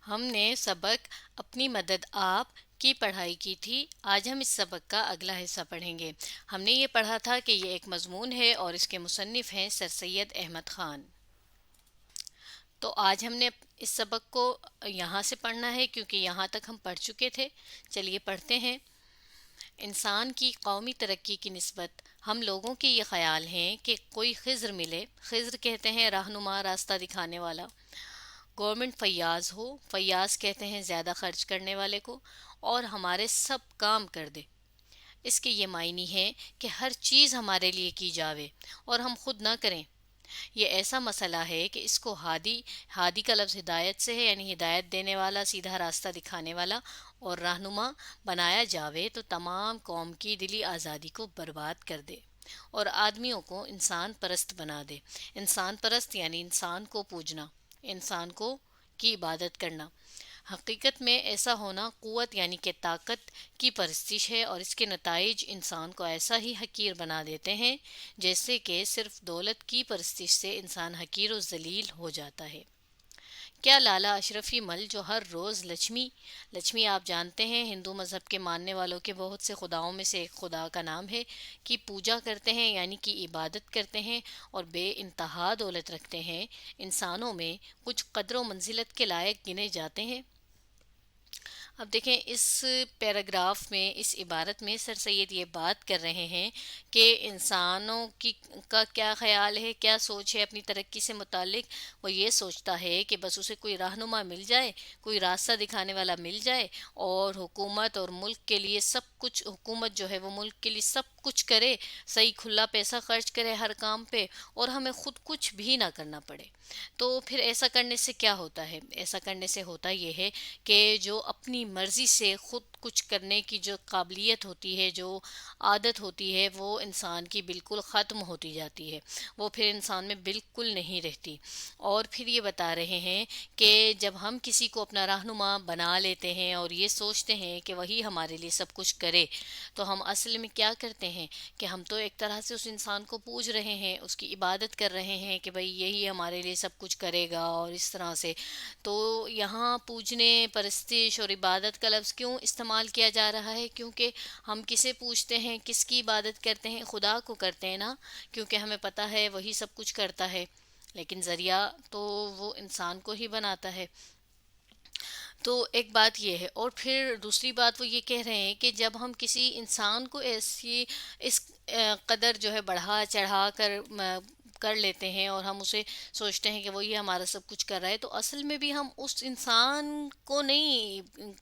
ہم نے سبق اپنی مدد آپ کی پڑھائی کی تھی۔ آج ہم اس سبق کا اگلا حصہ پڑھیں گے۔ ہم نے یہ پڑھا تھا کہ یہ ایک مضمون ہے اور اس کے مصنف ہیں سر سید احمد خان۔ تو آج ہم نے اس سبق کو یہاں سے پڑھنا ہے کیونکہ یہاں تک ہم پڑھ چکے تھے۔ چلیے پڑھتے ہیں۔ انسان کی قومی ترقی کی نسبت ہم لوگوں کے یہ خیال ہیں کہ کوئی خضر ملے۔ خضر کہتے ہیں رہنما، راستہ دکھانے والا۔ گورنمنٹ فیاض ہو، فیاض کہتے ہیں زیادہ خرچ کرنے والے کو، اور ہمارے سب کام کر دے۔ اس کے یہ معنی ہے کہ ہر چیز ہمارے لیے کی جاوے اور ہم خود نہ کریں۔ یہ ایسا مسئلہ ہے کہ اس کو ہادی کا لفظ ہدایت سے ہے، یعنی ہدایت دینے والا، سیدھا راستہ دکھانے والا، اور رہنما بنایا جاوے تو تمام قوم کی دلی آزادی کو برباد کر دے اور آدمیوں کو انسان پرست بنا دے۔ انسان پرست یعنی انسان کو پوجنا، انسان کو کی عبادت کرنا۔ حقیقت میں ایسا ہونا قوت یعنی کہ طاقت کی پرستش ہے، اور اس کے نتائج انسان کو ایسا ہی حقیر بنا دیتے ہیں جیسے کہ صرف دولت کی پرستش سے انسان حقیر و ذلیل ہو جاتا ہے۔ کیا لالا اشرفی مل جو ہر روز لچھمی آپ جانتے ہیں ہندو مذہب کے ماننے والوں کے بہت سے خداؤں میں سے ایک خدا کا نام ہے، کی پوجا کرتے ہیں یعنی کہ عبادت کرتے ہیں اور بے انتہا دولت رکھتے ہیں، انسانوں میں کچھ قدر و منزلت کے لائق گنے جاتے ہیں؟ اب دیکھیں اس پیراگراف میں، اس عبارت میں سر سید یہ بات کر رہے ہیں کہ انسانوں کا کیا خیال ہے، کیا سوچ ہے اپنی ترقی سے متعلق۔ وہ یہ سوچتا ہے کہ بس اسے کوئی رہنما مل جائے، کوئی راستہ دکھانے والا مل جائے، اور حکومت اور ملک کے لیے سب کچھ، حکومت جو ہے وہ ملک کے لیے سب کچھ کرے، صحیح کھلا پیسہ خرچ کرے ہر کام پہ، اور ہمیں خود کچھ بھی نہ کرنا پڑے۔ تو پھر ایسا کرنے سے کیا ہوتا ہے؟ ایسا کرنے سے ہوتا یہ ہے کہ جو اپنی مرضی سے خود کچھ کرنے کی جو قابلیت ہوتی ہے، جو عادت ہوتی ہے، وہ انسان کی بالکل ختم ہوتی جاتی ہے، وہ پھر انسان میں بالکل نہیں رہتی۔ اور پھر یہ بتا رہے ہیں کہ جب ہم کسی کو اپنا رہنما بنا لیتے ہیں اور یہ سوچتے ہیں کہ وہی ہمارے لیے سب کچھ کرے، تو ہم اصل میں کیا کرتے ہیں کہ ہم تو ایک طرح سے اس انسان کو پوج رہے ہیں، اس کی عبادت کر رہے ہیں کہ بھئی یہی ہمارے لیے سب کچھ کرے گا، اور اس طرح سے۔ تو یہاں پوجنے، پرستش اور عبادت کا لفظ کیوں استعمال کیا جا رہا ہے؟ کیونکہ ہم کسے پوجتے ہیں، کس کی عبادت کرتے ہیں؟ خدا کو کرتے ہیں نا، کیونکہ ہمیں پتہ ہے وہی سب کچھ کرتا ہے، لیکن ذریعہ تو وہ انسان کو ہی بناتا ہے۔ تو ایک بات یہ ہے، اور پھر دوسری بات وہ یہ کہہ رہے ہیں کہ جب ہم کسی انسان کو ایسی اس قدر جو ہے بڑھا چڑھا کر لیتے ہیں، اور ہم اسے سوچتے ہیں کہ وہ یہ ہمارا سب کچھ کر رہا ہے، تو اصل میں بھی ہم اس انسان کو نہیں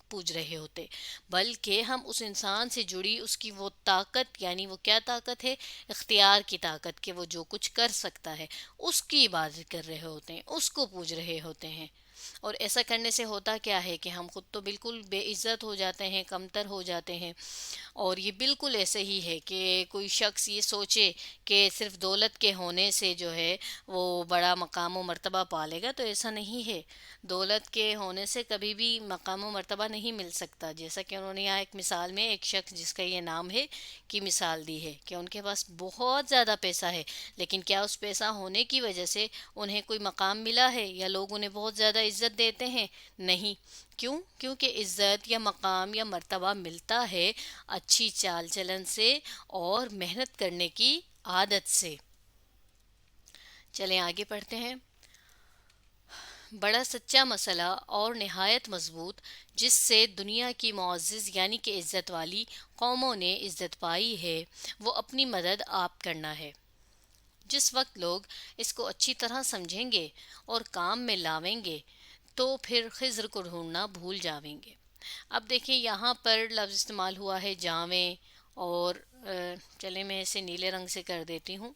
پوج رہے ہوتے، بلکہ ہم اس انسان سے جڑی اس کی وہ طاقت، یعنی وہ کیا طاقت ہے؟ اختیار کی طاقت، کہ وہ جو کچھ کر سکتا ہے، اس کی عبادت کر رہے ہوتے ہیں، اس کو پوج رہے ہوتے ہیں۔ اور ایسا کرنے سے ہوتا کیا ہے کہ ہم خود تو بالکل بے عزت ہو جاتے ہیں، کمتر ہو جاتے ہیں۔ اور یہ بالکل ایسے ہی ہے کہ کوئی شخص یہ سوچے کہ صرف دولت کے ہونے سے جو ہے وہ بڑا مقام و مرتبہ پالے گا، تو ایسا نہیں ہے۔ دولت کے ہونے سے کبھی بھی مقام و مرتبہ نہیں مل سکتا، جیسا کہ انہوں نے یہاں ایک مثال میں ایک شخص جس کا یہ نام ہے کی مثال دی ہے کہ ان کے پاس بہت زیادہ پیسہ ہے، لیکن کیا اس پیسہ ہونے کی وجہ سے انہیں کوئی مقام ملا ہے یا لوگ انہیں بہت زیادہ عزت دیتے ہیں؟ نہیں۔ کیوں؟ کیونکہ عزت یا مقام یا مرتبہ ملتا ہے اچھی چال چلن سے اور محنت کرنے کی عادت سے۔ چلیں آگے پڑھتے ہیں۔ بڑا سچا مسئلہ اور نہایت مضبوط، جس سے دنیا کی معزز یعنی کہ عزت والی قوموں نے عزت پائی ہے، وہ اپنی مدد آپ کرنا ہے۔ جس وقت لوگ اس کو اچھی طرح سمجھیں گے اور کام میں لاویں گے، تو پھر خضر کو ڈھونڈنا بھول جاویں گے۔ اب دیکھیں یہاں پر لفظ استعمال ہوا ہے جاویں، اور چلیں میں اسے نیلے رنگ سے کر دیتی ہوں۔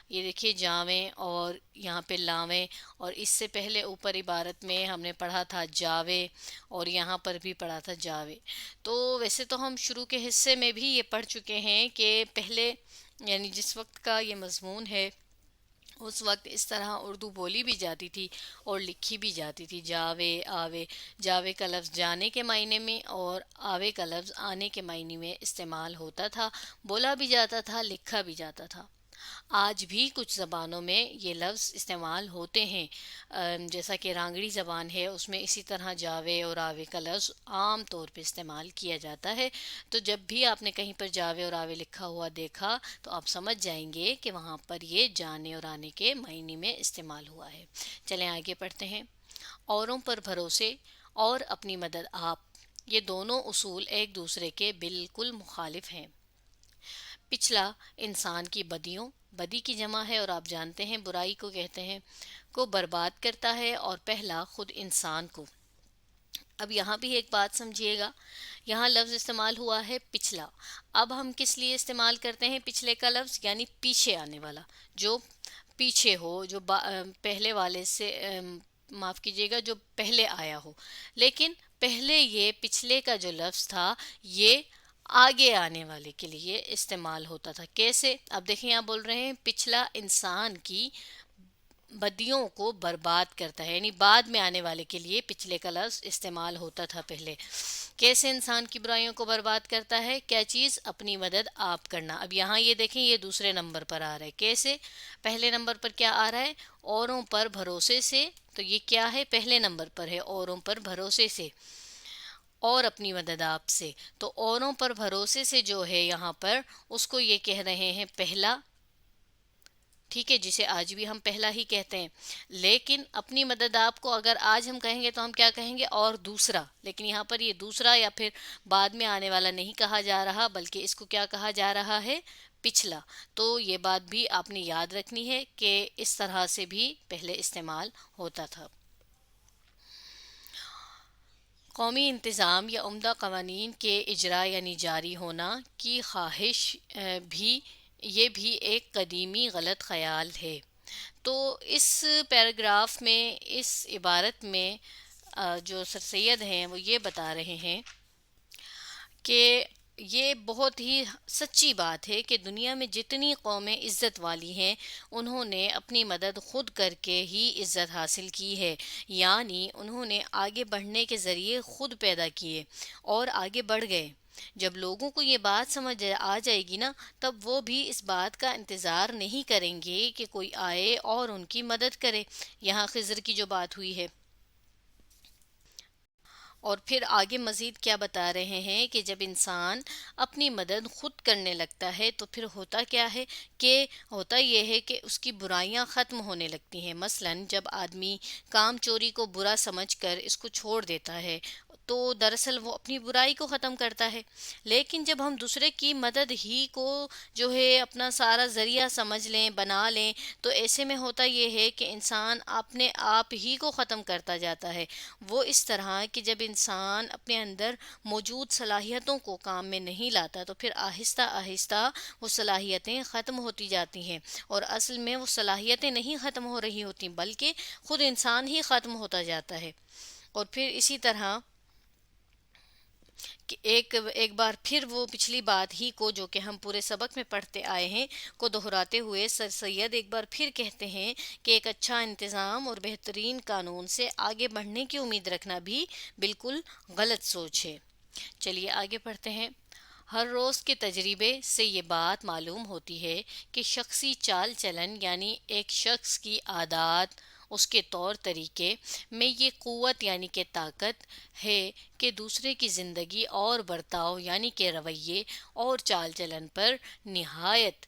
یہ دیکھیے جاویں اور یہاں پہ لاویں، اور اس سے پہلے اوپر عبارت میں ہم نے پڑھا تھا جاوے، اور یہاں پر بھی پڑھا تھا جاوے۔ تو ویسے تو ہم شروع کے حصے میں بھی یہ پڑھ چکے ہیں کہ پہلے، یعنی جس وقت کا یہ مضمون ہے اس وقت اس طرح اردو بولی بھی جاتی تھی اور لکھی بھی جاتی تھی، جاوے آوے۔ جاوے کا لفظ جانے کے معنی میں اور آوے کا لفظ آنے کے معنی میں استعمال ہوتا تھا، بولا بھی جاتا تھا، لکھا بھی جاتا تھا۔ آج بھی کچھ زبانوں میں یہ لفظ استعمال ہوتے ہیں، جیسا کہ رانگڑی زبان ہے، اس میں اسی طرح جاوے اور آوے کا لفظ عام طور پہ استعمال کیا جاتا ہے۔ تو جب بھی آپ نے کہیں پر جاوے اور آوے لکھا ہوا دیکھا تو آپ سمجھ جائیں گے کہ وہاں پر یہ جانے اور آنے کے معنی میں استعمال ہوا ہے۔ چلیں آگے پڑھتے ہیں۔ اوروں پر بھروسے اور اپنی مدد آپ، یہ دونوں اصول ایک دوسرے کے بالکل مخالف ہیں۔ پچھلا انسان کی بدیوں، بدی کی جمع ہے اور آپ جانتے ہیں برائی کو کہتے ہیں، کو برباد کرتا ہے، اور پہلا خود انسان کو۔ اب یہاں بھی ایک بات سمجھیے گا، یہاں لفظ استعمال ہوا ہے پچھلا۔ اب ہم کس لیے استعمال کرتے ہیں پچھلے کا لفظ؟ یعنی پیچھے آنے والا، جو پیچھے ہو، جو پہلے والے سے معاف کیجیے گا، جو پہلے آیا ہو۔ لیکن پہلے یہ پچھلے کا جو لفظ تھا یہ آگے آنے والے کے لیے استعمال ہوتا تھا۔ کیسے؟ اب دیکھیں آپ بول رہے ہیں پچھلا انسان کی بدیوں کو برباد کرتا ہے، یعنی بعد میں آنے والے کے لیے پچھلے کا لفظ استعمال ہوتا تھا پہلے۔ کیسے انسان کی برائیوں کو برباد کرتا ہے؟ کیا چیز؟ اپنی مدد آپ کرنا۔ اب یہاں یہ دیکھیں یہ دوسرے نمبر پر آ رہا ہے۔ کیسے؟ پہلے نمبر پر کیا آ رہا ہے؟ اوروں پر بھروسے سے، تو یہ کیا ہے؟ پہلے نمبر پر ہے اوروں پر بھروسے سے، اور اپنی مدد آپ سے۔ تو اوروں پر بھروسے سے جو ہے یہاں پر، اس کو یہ کہہ رہے ہیں پہلا، ٹھیک ہے، جسے آج بھی ہم پہلا ہی کہتے ہیں۔ لیکن اپنی مدد آپ کو اگر آج ہم کہیں گے تو ہم کیا کہیں گے؟ اور دوسرا۔ لیکن یہاں پر یہ دوسرا یا پھر بعد میں آنے والا نہیں کہا جا رہا، بلکہ اس کو کیا کہا جا رہا ہے؟ پچھلا۔ تو یہ بات بھی آپ نے یاد رکھنی ہے کہ اس طرح سے بھی پہلے استعمال ہوتا تھا۔ قومی انتظام یا عمدہ قوانین کے اجرا یعنی جاری ہونا کی خواہش بھی، یہ بھی ایک قدیمی غلط خیال ہے۔ تو اس پیراگراف میں، اس عبارت میں جو سر سید ہیں وہ یہ بتا رہے ہیں کہ یہ بہت ہی سچی بات ہے کہ دنیا میں جتنی قومیں عزت والی ہیں انہوں نے اپنی مدد خود کر کے ہی عزت حاصل کی ہے، یعنی انہوں نے آگے بڑھنے کے ذریعے خود پیدا کیے اور آگے بڑھ گئے۔ جب لوگوں کو یہ بات سمجھ آ جائے گی نا، تب وہ بھی اس بات کا انتظار نہیں کریں گے کہ کوئی آئے اور ان کی مدد کرے۔ یہاں خضر کی جو بات ہوئی ہے، اور پھر آگے مزید کیا بتا رہے ہیں کہ جب انسان اپنی مدد خود کرنے لگتا ہے تو پھر ہوتا کیا ہے کہ ہوتا یہ ہے کہ اس کی برائیاں ختم ہونے لگتی ہیں۔ مثلاً جب آدمی کام چوری کو برا سمجھ کر اس کو چھوڑ دیتا ہے تو دراصل وہ اپنی برائی کو ختم کرتا ہے۔ لیکن جب ہم دوسرے کی مدد ہی کو جو ہے اپنا سارا ذریعہ سمجھ لیں، بنا لیں، تو ایسے میں ہوتا یہ ہے کہ انسان اپنے آپ ہی کو ختم کرتا جاتا ہے۔ وہ اس طرح کہ جب انسان اپنے اندر موجود صلاحیتوں کو کام میں نہیں لاتا تو پھر آہستہ آہستہ وہ صلاحیتیں ختم ہوتی جاتی ہیں، اور اصل میں وہ صلاحیتیں نہیں ختم ہو رہی ہوتی بلکہ خود انسان ہی ختم ہوتا جاتا ہے۔ اور پھر اسی طرح کہ ایک بار پھر وہ پچھلی بات ہی کو جو کہ ہم پورے سبق میں پڑھتے آئے ہیں کو دہراتے ہوئے سر سید ایک بار پھر کہتے ہیں کہ ایک اچھا انتظام اور بہترین قانون سے آگے بڑھنے کی امید رکھنا بھی بالکل غلط سوچ ہے۔ چلیے آگے پڑھتے ہیں۔ ہر روز کے تجربے سے یہ بات معلوم ہوتی ہے کہ شخصی چال چلن یعنی ایک شخص کی عادات، اس کے طور طریقے میں یہ قوت یعنی کہ طاقت ہے کہ دوسرے کی زندگی اور برتاؤ یعنی کہ رویے اور چال چلن پر نہایت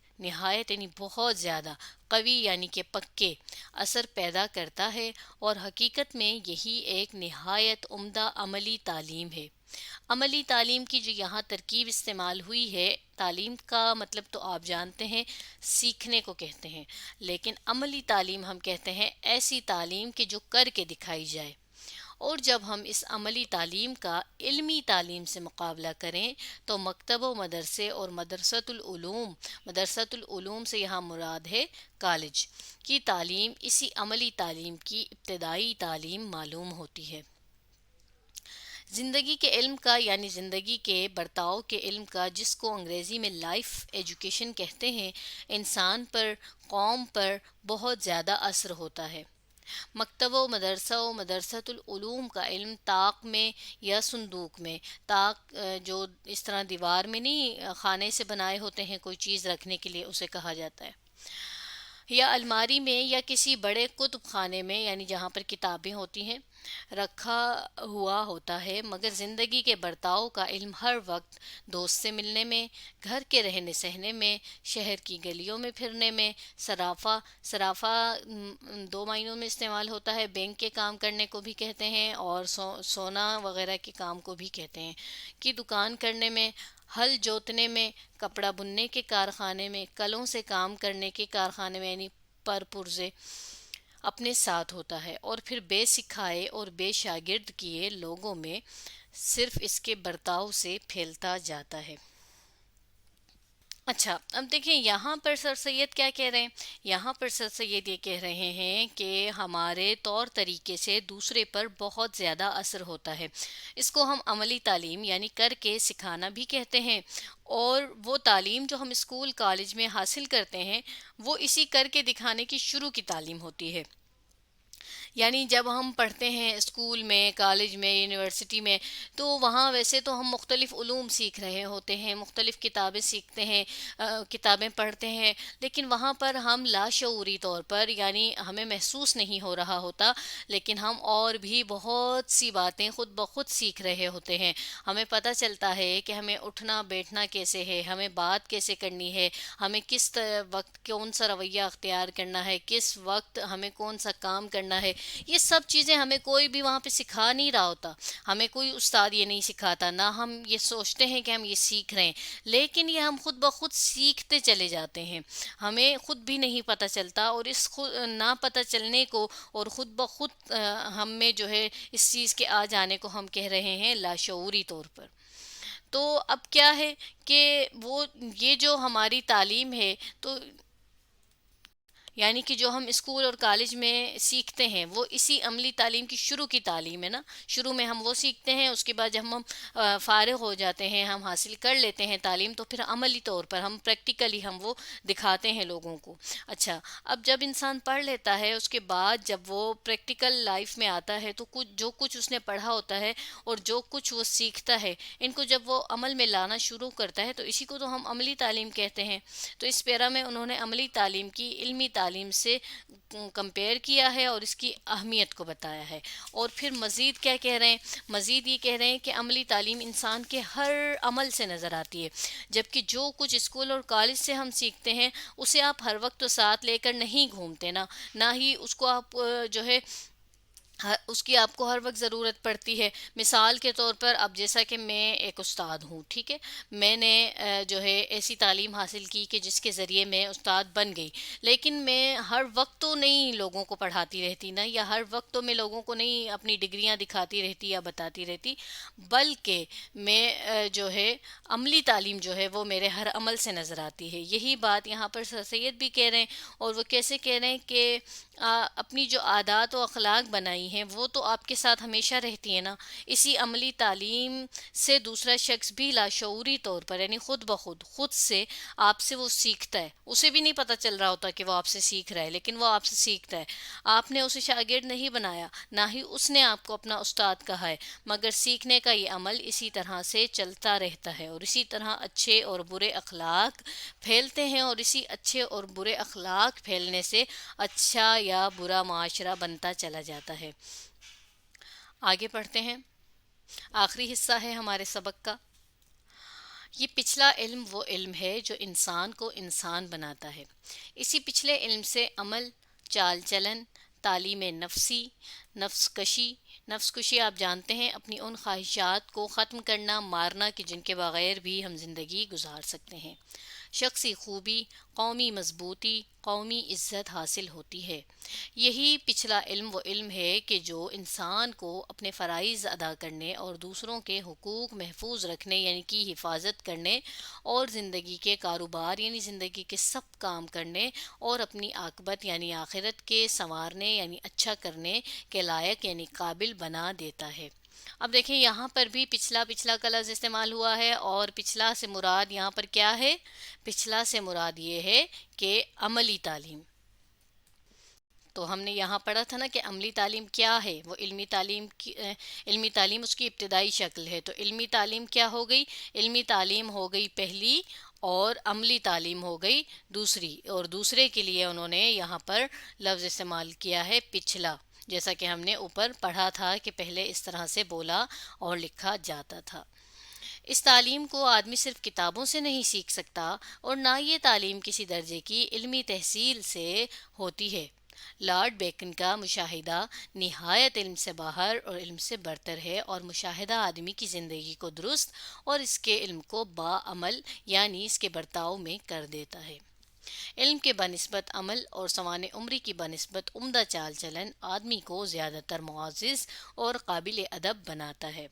یعنی بہت زیادہ قوی یعنی کہ پکے اثر پیدا کرتا ہے، اور حقیقت میں یہی ایک نہایت عمدہ عملی تعلیم ہے۔ عملی تعلیم کی جو یہاں ترکیب استعمال ہوئی ہے، تعلیم کا مطلب تو آپ جانتے ہیں سیکھنے کو کہتے ہیں، لیکن عملی تعلیم ہم کہتے ہیں ایسی تعلیم کہ جو کر کے دکھائی جائے۔ اور جب ہم اس عملی تعلیم کا علمی تعلیم سے مقابلہ کریں تو مکتب و مدرسے اور مدرسۃ العلوم سے یہاں مراد ہے کالج کی تعلیم، اسی عملی تعلیم کی ابتدائی تعلیم معلوم ہوتی ہے۔ زندگی کے علم کا یعنی زندگی کے برتاؤ کے علم کا، جس کو انگریزی میں لائف ایجوکیشن کہتے ہیں، انسان پر، قوم پر بہت زیادہ اثر ہوتا ہے۔ مکتب و مدرسۃ العلوم کا علم طاق میں یا صندوق میں، طاق جو اس طرح دیوار میں نہیں خانے سے بنائے ہوتے ہیں کوئی چیز رکھنے کے لیے، اسے کہا جاتا ہے۔ یا الماری میں یا کسی بڑے کتب خانے میں، یعنی جہاں پر کتابیں ہوتی ہیں، رکھا ہوا ہوتا ہے، مگر زندگی کے برتاؤ کا علم ہر وقت دوست سے ملنے میں، گھر کے رہنے سہنے میں، شہر کی گلیوں میں پھرنے میں، سرافہ دو معنوں میں استعمال ہوتا ہے، بینک کے کام کرنے کو بھی کہتے ہیں اور سونا وغیرہ کے کام کو بھی کہتے ہیں، کی دکان کرنے میں، ہل جوتنے میں، کپڑا بننے کے کارخانے میں، کلوں سے کام کرنے کے کارخانے میں، یعنی پر پرزے اپنے ساتھ ہوتا ہے، اور پھر بے سکھائے اور بے شاگرد کیے لوگوں میں صرف اس کے برتاؤ سے پھیلتا جاتا ہے۔ اچھا، اب دیکھیں یہاں پر سر سید کیا کہہ رہے ہیں؟ یہاں پر سر سید یہ کہہ رہے ہیں کہ ہمارے طور طریقے سے دوسرے پر بہت زیادہ اثر ہوتا ہے، اس کو ہم عملی تعلیم یعنی کر کے سکھانا بھی کہتے ہیں، اور وہ تعلیم جو ہم اسکول کالج میں حاصل کرتے ہیں وہ اسی کر کے دکھانے کی شروع کی تعلیم ہوتی ہے۔ یعنی جب ہم پڑھتے ہیں اسکول میں، کالج میں، یونیورسٹی میں، تو وہاں ویسے تو ہم مختلف علوم سیکھ رہے ہوتے ہیں، مختلف کتابیں سیکھتے ہیں، کتابیں پڑھتے ہیں، لیکن وہاں پر ہم لاشعوری طور پر، یعنی ہمیں محسوس نہیں ہو رہا ہوتا، لیکن ہم اور بھی بہت سی باتیں خود بخود سیکھ رہے ہوتے ہیں۔ ہمیں پتہ چلتا ہے کہ ہمیں اٹھنا بیٹھنا کیسے ہے، ہمیں بات کیسے کرنی ہے، ہمیں کس وقت کون سا رویہ اختیار کرنا ہے، کس وقت ہمیں کون سا کام کرنا ہے، یہ سب چیزیں ہمیں کوئی بھی وہاں پہ سکھا نہیں رہا ہوتا، ہمیں کوئی استاد یہ نہیں سکھاتا، نہ ہم یہ سوچتے ہیں کہ ہم یہ سیکھ رہے ہیں، لیکن یہ ہم خود بخود سیکھتے چلے جاتے ہیں، ہمیں خود بھی نہیں پتہ چلتا، اور اس خود نہ پتہ چلنے کو اور خود بخود ہم میں جو ہے اس چیز کے آ جانے کو ہم کہہ رہے ہیں لاشعوری طور پر۔ تو اب کیا ہے کہ وہ یہ جو ہماری تعلیم ہے، تو یعنی کہ جو ہم اسکول اور کالج میں سیکھتے ہیں وہ اسی عملی تعلیم کی شروع کی تعلیم ہے نا، شروع میں ہم وہ سیکھتے ہیں، اس کے بعد جب ہم فارغ ہو جاتے ہیں، ہم حاصل کر لیتے ہیں تعلیم، تو پھر عملی طور پر ہم پریکٹیکلی ہم وہ دکھاتے ہیں لوگوں کو۔ اچھا، اب جب انسان پڑھ لیتا ہے اس کے بعد جب وہ پریکٹیکل لائف میں آتا ہے تو جو کچھ اس نے پڑھا ہوتا ہے اور جو کچھ وہ سیکھتا ہے، ان کو جب وہ عمل میں لانا شروع کرتا ہے تو اسی کو تو ہم عملی تعلیم کہتے ہیں۔ تو اس پیرا میں انہوں نے عملی تعلیم کی علمی تعلیم سے کمپیئر کیا ہے اور اس کی اہمیت کو بتایا ہے، اور پھر مزید کیا کہہ رہے ہیں؟ مزید یہ کہہ رہے ہیں کہ عملی تعلیم انسان کے ہر عمل سے نظر آتی ہے، جبکہ جو کچھ اسکول اور کالج سے ہم سیکھتے ہیں اسے آپ ہر وقت تو ساتھ لے کر نہیں گھومتے نا، نہ ہی اس کو آپ جو ہے اس کی آپ کو ہر وقت ضرورت پڑتی ہے۔ مثال کے طور پر اب جیسا کہ میں ایک استاد ہوں، ٹھیک ہے، میں نے جو ہے ایسی تعلیم حاصل کی کہ جس کے ذریعے میں استاد بن گئی، لیکن میں ہر وقت تو نہیں لوگوں کو پڑھاتی رہتی نا، یا ہر وقت تو میں لوگوں کو نہیں اپنی ڈگریاں دکھاتی رہتی یا بتاتی رہتی، بلکہ میں جو ہے عملی تعلیم جو ہے وہ میرے ہر عمل سے نظر آتی ہے۔ یہی بات یہاں پر سر سید بھی کہہ رہے ہیں، اور وہ کیسے کہہ رہے ہیں کہ اپنی جو عادات و اخلاق بنائی ہیں وہ تو آپ کے ساتھ ہمیشہ رہتی ہیں نا، اسی عملی تعلیم سے دوسرا شخص بھی لاشعوری طور پر، یعنی خود بخود خود سے آپ سے وہ سیکھتا ہے، اسے بھی نہیں پتہ چل رہا ہوتا کہ وہ آپ سے سیکھ رہا ہے، لیکن وہ آپ سے سیکھتا ہے۔ آپ نے اسے شاگرد نہیں بنایا، نہ ہی اس نے آپ کو اپنا استاد کہا ہے، مگر سیکھنے کا یہ عمل اسی طرح سے چلتا رہتا ہے، اور اسی طرح اچھے اور برے اخلاق پھیلتے ہیں، اور اسی اچھے اور برے اخلاق پھیلنے سے اچھا یا برا معاشرہ بنتا چلا جاتا ہے۔ آگے پڑھتے ہیں، آخری حصہ ہے ہمارے سبق کا۔ یہ پچھلا علم وہ علم ہے جو انسان کو انسان بناتا ہے، اسی پچھلے علم سے عمل، چال چلن، تعلیم نفسی، نفس کشی، نفس کشی آپ جانتے ہیں اپنی ان خواہشات کو ختم کرنا، مارنا کہ جن کے بغیر بھی ہم زندگی گزار سکتے ہیں، شخصی خوبی، قومی مضبوطی، قومی عزت حاصل ہوتی ہے۔ یہی پچھلا علم وہ علم ہے کہ جو انسان کو اپنے فرائض ادا کرنے اور دوسروں کے حقوق محفوظ رکھنے یعنی کہ حفاظت کرنے، اور زندگی کے کاروبار یعنی زندگی کے سب کام کرنے، اور اپنی عاقبت یعنی آخرت کے سنوارنے یعنی اچھا کرنے کے لائق یعنی قابل بنا دیتا ہے۔ اب دیکھیں یہاں پر بھی پچھلا پچھلا کا لفظ استعمال ہوا ہے، اور پچھلا سے مراد یہاں پر کیا ہے؟ پچھلا سے مراد یہ ہے کہ عملی تعلیم۔ تو ہم نے یہاں پڑھا تھا نا کہ عملی تعلیم کیا ہے؟ وہ علمی تعلیم کی علمی تعلیم اس کی ابتدائی شکل ہے، تو علمی تعلیم کیا ہو گئی؟ علمی تعلیم ہو گئی پہلی، اور عملی تعلیم ہو گئی دوسری، اور دوسرے کے لیے انہوں نے یہاں پر لفظ استعمال کیا ہے پچھلا، جیسا کہ ہم نے اوپر پڑھا تھا کہ پہلے اس طرح سے بولا اور لکھا جاتا تھا۔ اس تعلیم کو آدمی صرف کتابوں سے نہیں سیکھ سکتا، اور نہ یہ تعلیم کسی درجے کی علمی تحصیل سے ہوتی ہے۔ لارڈ بیکن کا مشاہدہ نہایت علم سے باہر اور علم سے برتر ہے، اور مشاہدہ آدمی کی زندگی کو درست اور اس کے علم کو باعمل یعنی اس کے برتاؤ میں کر دیتا ہے۔ علم کے بنسبت عمل اور سوانح عمری کی بنسبت عمدہ چال چلن آدمی کو زیادہ تر معزز اور قابل ادب بناتا ہے۔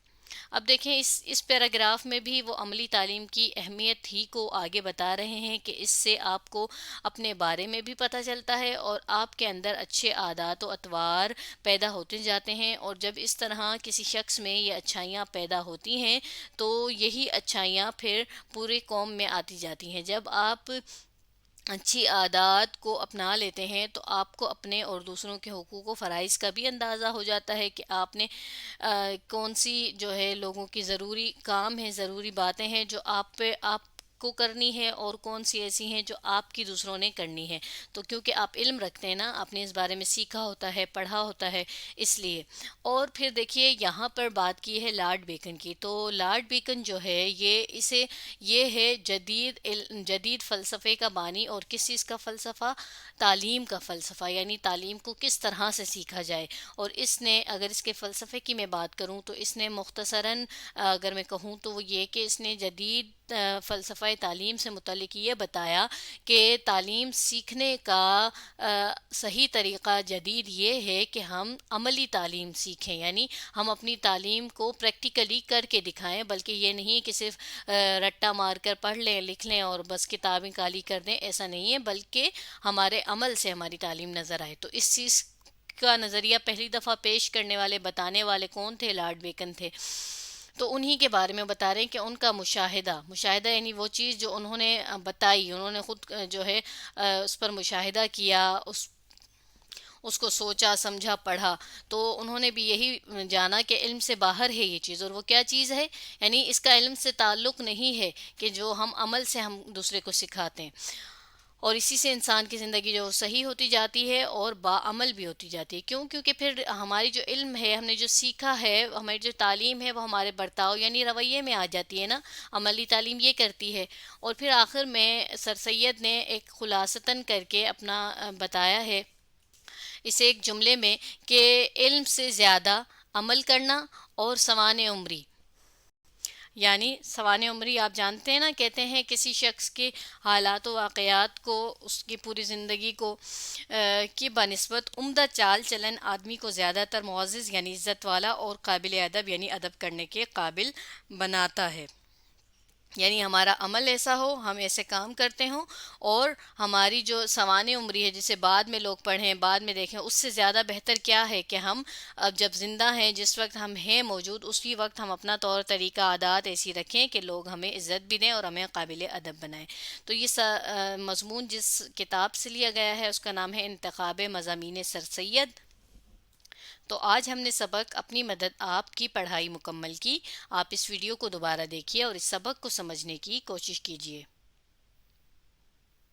اب دیکھیں اس پیراگراف میں بھی وہ عملی تعلیم کی اہمیت ہی کو آگے بتا رہے ہیں کہ اس سے آپ کو اپنے بارے میں بھی پتہ چلتا ہے، اور آپ کے اندر اچھے عادات و اطوار پیدا ہوتے جاتے ہیں، اور جب اس طرح کسی شخص میں یہ اچھائیاں پیدا ہوتی ہیں تو یہی اچھائیاں پھر پورے قوم میں آتی جاتی ہیں۔ جب آپ اچھی عادات کو اپنا لیتے ہیں تو آپ کو اپنے اور دوسروں کے حقوق و فرائض کا بھی اندازہ ہو جاتا ہے کہ آپ نے کون سی جو ہے لوگوں کی ضروری کام ہے، ضروری باتیں ہیں جو آپ کو کرنی ہے، اور کون سی ایسی ہیں جو آپ کی دوسروں نے کرنی ہے۔ تو کیونکہ آپ علم رکھتے ہیں نا، آپ نے اس بارے میں سیکھا ہوتا ہے، پڑھا ہوتا ہے، اس لیے۔ اور پھر دیکھیے یہاں پر بات کی ہے لارڈ بیکن کی، تو لارڈ بیکن جو ہے یہ ہے جدید فلسفے کا بانی، اور کس چیز کا فلسفہ؟ تعلیم کا فلسفہ، یعنی تعلیم کو کس طرح سے سیکھا جائے۔ اور اس نے، اگر اس کے فلسفے کی میں بات کروں تو اس نے مختصراً اگر میں کہوں تو وہ یہ کہ اس نے جدید فلسفہ تعلیم سے متعلق یہ بتایا کہ تعلیم سیکھنے کا صحیح طریقہ جدید یہ ہے کہ ہم عملی تعلیم سیکھیں، یعنی ہم اپنی تعلیم کو پریکٹیکلی کر کے دکھائیں، بلکہ یہ نہیں کہ صرف رٹا مار کر پڑھ لیں، لکھ لیں اور بس کتابیں کالی کر دیں، ایسا نہیں ہے، بلکہ ہمارے عمل سے ہماری تعلیم نظر آئے۔ تو اس چیز کا نظریہ پہلی دفعہ پیش کرنے والے، بتانے والے کون تھے؟ لارڈ بیکن تھے۔ تو انہی کے بارے میں بتا رہے ہیں کہ ان کا مشاہدہ یعنی وہ چیز جو انہوں نے بتائی، انہوں نے خود جو ہے اس پر مشاہدہ کیا، اس کو سوچا، سمجھا، پڑھا، تو انہوں نے بھی یہی جانا کہ علم سے باہر ہے یہ چیز، اور وہ کیا چیز ہے؟ یعنی اس کا علم سے تعلق نہیں ہے کہ جو ہم عمل سے ہم دوسرے کو سکھاتے ہیں، اور اسی سے انسان کی زندگی جو صحیح ہوتی جاتی ہے اور باعمل بھی ہوتی جاتی ہے۔ کیوں؟ کیونکہ پھر ہماری جو علم ہے، ہم نے جو سیکھا ہے، ہماری جو تعلیم ہے، وہ ہمارے برتاؤ یعنی رویے میں آ جاتی ہے نا۔ عملی تعلیم یہ کرتی ہے۔ اور پھر آخر میں سر سید نے ایک خلاصتاً کر کے اپنا بتایا ہے اسے ایک جملے میں کہ علم سے زیادہ عمل کرنا اور سوانح عمری، یعنی سوانح عمری آپ جانتے ہیں نا، کہتے ہیں کسی شخص کے حالات و واقعات کو، اس کی پوری زندگی کو کی بنسبت عمدہ چال چلن آدمی کو زیادہ تر معزز یعنی عزت والا اور قابل ادب یعنی ادب کرنے کے قابل بناتا ہے۔ یعنی ہمارا عمل ایسا ہو، ہم ایسے کام کرتے ہوں، اور ہماری جو سوانح عمری ہے جسے بعد میں لوگ پڑھیں، بعد میں دیکھیں، اس سے زیادہ بہتر کیا ہے کہ ہم اب جب زندہ ہیں، جس وقت ہم ہیں موجود، اسی وقت ہم اپنا طور طریقہ عادات ایسی رکھیں کہ لوگ ہمیں عزت بھی دیں اور ہمیں قابل ادب بنائیں۔ تو یہ مضمون جس کتاب سے لیا گیا ہے اس کا نام ہے انتخاب مضامین سر سید۔ تو آج ہم نے سبق اپنی مدد آپ کی پڑھائی مکمل کی۔ آپ اس ویڈیو کو دوبارہ دیکھیے اور اس سبق کو سمجھنے کی کوشش کیجیے۔